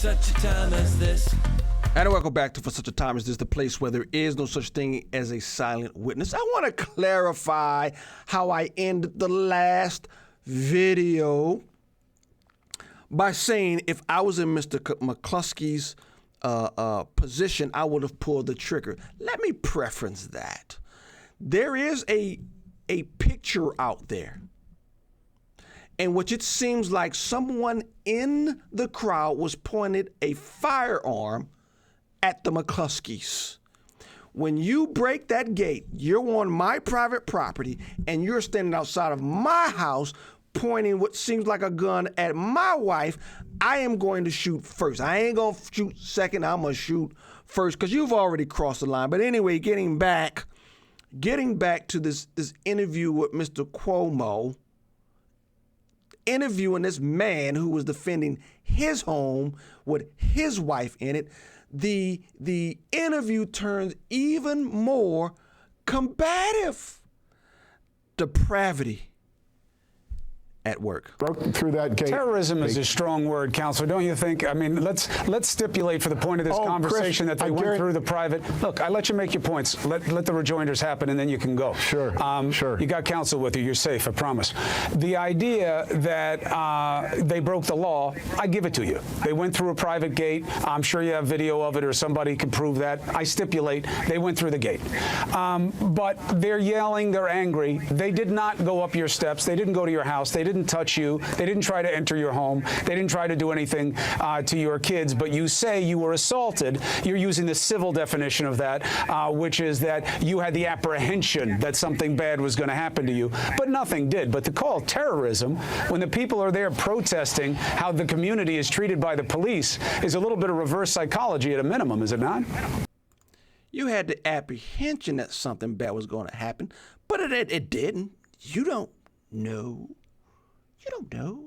such a time as this. And welcome back to For Such a Time as This, the place where there is no such thing as a silent witness. I want to clarify how I ended the last video by saying if I was in Mr. McCluskey's position, I would have pulled the trigger. Let me preference that. There is a picture out there in which it seems like someone in the crowd was pointed a firearm at the McCluskeys. When you break that gate, you're on my private property and you're standing outside of my house pointing what seems like a gun at my wife, I am going to shoot first. I ain't going to shoot second. I'm going to shoot first because you've already crossed the line. But anyway, getting back to this interview with Mr. Cuomo, interviewing this man who was defending his home with his wife in it, the interview turns even more combative. Depravity at work. Broke through that gate. Terrorism is a strong word, Counselor, don't you think? I mean, let's stipulate for the point of this conversation, Chris, that they went through the private. Look, I let you make your points. Let the rejoinders happen, and then you can go. Sure. Sure. You got counsel with you. You're safe, I promise. The idea that they broke the law, I give it to you. They went through a private gate. I'm sure you have video of it, or somebody can prove that. I stipulate they went through the gate. But they're yelling. They're angry. They did not go up your steps. They didn't go to your house. They didn't touch you. They didn't try to enter your home. They didn't try to do anything to your kids. But you say you were assaulted. You're using the civil definition of that, which is that you had the apprehension that something bad was going to happen to you. But nothing did. But to call terrorism when the people are there protesting how the community is treated by the police is a little bit of reverse psychology at a minimum, is it not? You had the apprehension that something bad was going to happen, but it didn't. You don't know. You don't know.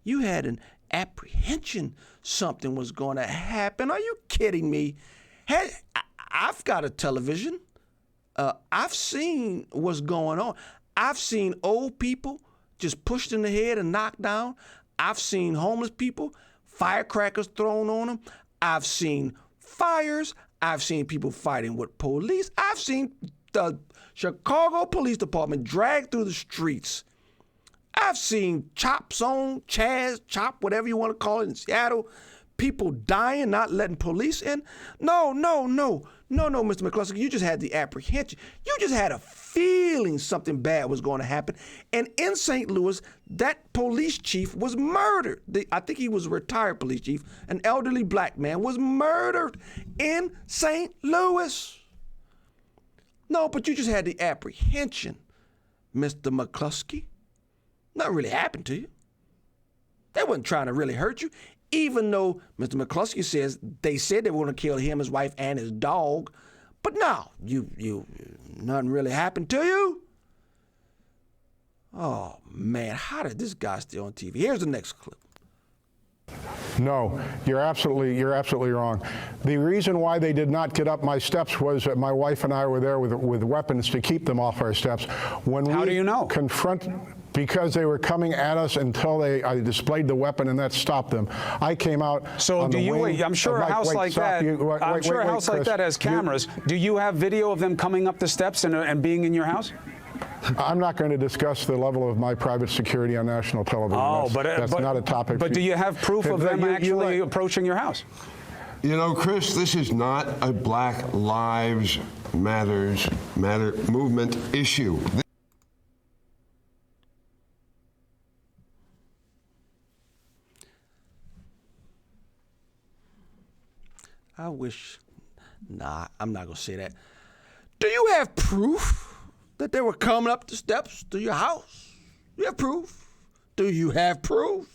You had an apprehension something was going to happen. Are you kidding me? Hey, I've got a television. I've seen what's going on. I've seen old people just pushed in the head and knocked down. I've seen homeless people, firecrackers thrown on them. I've seen fires. I've seen people fighting with police. I've seen the Chicago Police Department dragged through the streets. I've seen chops on, chaz, chop, whatever you want to call it in Seattle, people dying, not letting police in. No, Mr. McCluskey, you just had the apprehension. You just had a feeling something bad was going to happen. And in St. Louis, that police chief was murdered. I think he was a retired police chief. An elderly black man was murdered in St. Louis. No, but you just had the apprehension, Mr. McCluskey. Nothing really happened to you. They wasn't trying to really hurt you, even though Mr. McCluskey says they said they were going to kill him, his wife, and his dog. But no, nothing really happened to you. Oh man, how did this guy stay on TV? Here's the next clip. No, you're absolutely wrong. The reason why they did not get up my steps was that my wife and I were there with weapons to keep them off our steps. How do you know? Because they were coming at us until I displayed the weapon, and that stopped them. I came out. So do you? Wait, I'm sure a house like that. I'm sure a house like that has cameras. Do you have video of them coming up the steps and being in your house? I'm not going to discuss the level of my private security on national television. Oh, that's not a topic. But do you have proof of them actually approaching your house? You know, Chris, this is not a Black Lives Matter movement issue. I wish. Nah, I'm not going to say that. Do you have proof that they were coming up the steps to your house? Do you have proof? Do you have proof?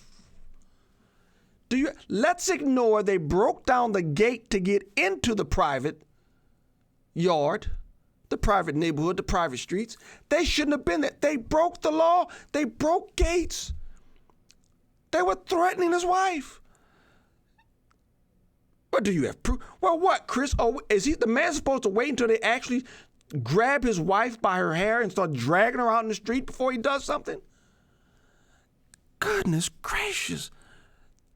Let's ignore they broke down the gate to get into the private yard, the private neighborhood, the private streets. They shouldn't have been there. They broke the law. They broke gates. They were threatening his wife. But do you have proof? Well, what, Chris? Oh, is the man supposed to wait until they actually grab his wife by her hair and start dragging her out in the street before he does something? Goodness gracious.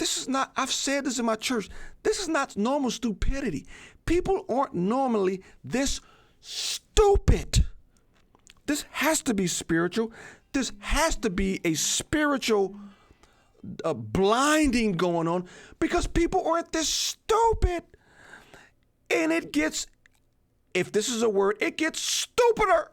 This is not, I've said this in my church, this is not normal stupidity. People aren't normally this stupid. This has to be spiritual. This has to be a spiritual blinding going on because people aren't this stupid. And it gets, if this is a word, it gets stupider.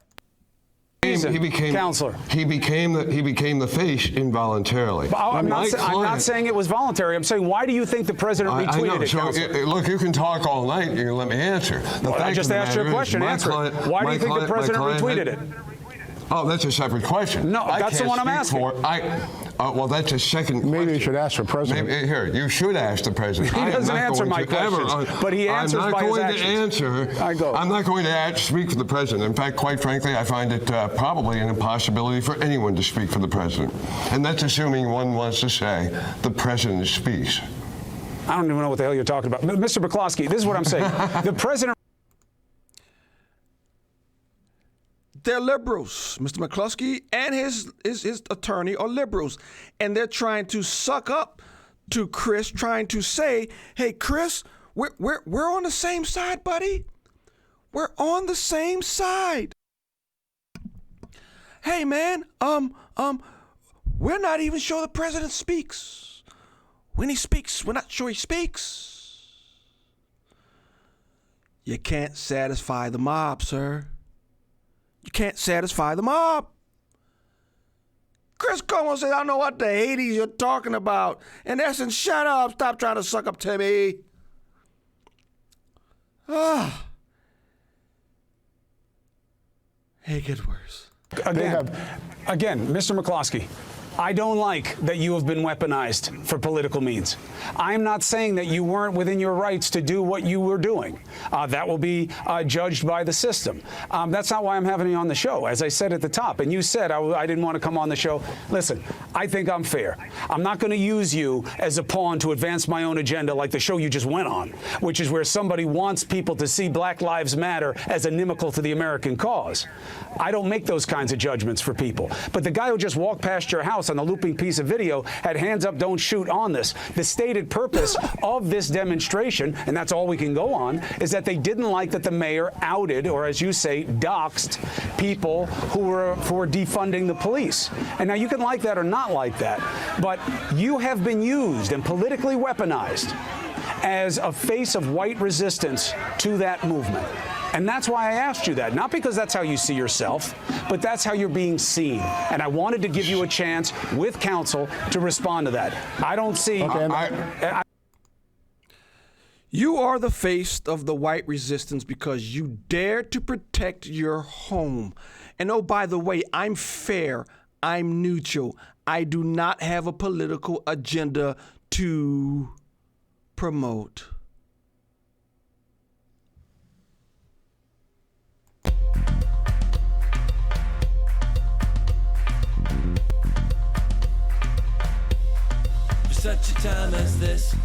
He became counselor. He became the face involuntarily. I'm not saying it was voluntary. I'm saying, why do you think the president retweeted it, so Counselor? look, you can talk all night. You can let me answer. I just asked you a question. Answer it. Why do you think the president retweeted it? Oh, that's a separate question. No, that's the one I'm asking. Well, that's a second question. Maybe you should ask the president. Here, you should ask the president. He doesn't answer my questions, but he answers by his actions. I'm not going to speak for the president. In fact, quite frankly, I find it probably an impossibility for anyone to speak for the president. And that's assuming one wants to say the president speaks. I don't even know what the hell you're talking about. Mr. McCloskey, this is what I'm saying. The president... They're liberals. Mr. McCloskey and his attorney are liberals. And they're trying to suck up to Chris, trying to say, hey, Chris, we're on the same side, buddy. We're on the same side. Hey, man, we're not even sure the president speaks. When he speaks, we're not sure he speaks. You can't satisfy the mob, sir. You can't satisfy the mob. Chris Cuomo said, I don't know what the Hades you're talking about. In essence, shut up. Stop trying to suck up to me. It gets worse. Again, Mr. McCloskey, I don't like that you have been weaponized for political means. I'm not saying that you weren't within your rights to do what you were doing. That will be judged by the system. That's not why I'm having you on the show, as I said at the top. And you said I didn't want to come on the show. Listen, I think I'm fair. I'm not going to use you as a pawn to advance my own agenda like the show you just went on, which is where somebody wants people to see Black Lives Matter as inimical to the American cause. I don't make those kinds of judgments for people. But the guy who just walked past your house on the looping piece of video had hands up, don't shoot on this. The stated purpose of this demonstration, and that's all we can go on, is that they didn't like that the mayor outed, or as you say, doxed people who were for defunding the police. And now you can like that or not like that, but you have been used and politically weaponized as a face of white resistance to that movement. And that's why I asked you that, not because that's how you see yourself, but that's how you're being seen. And I wanted to give you a chance with counsel to respond to that. I don't see... You are the face of the white resistance because you dared to protect your home. And oh, by the way, I'm fair. I'm neutral. I do not have a political agenda to promote. For such a time as this,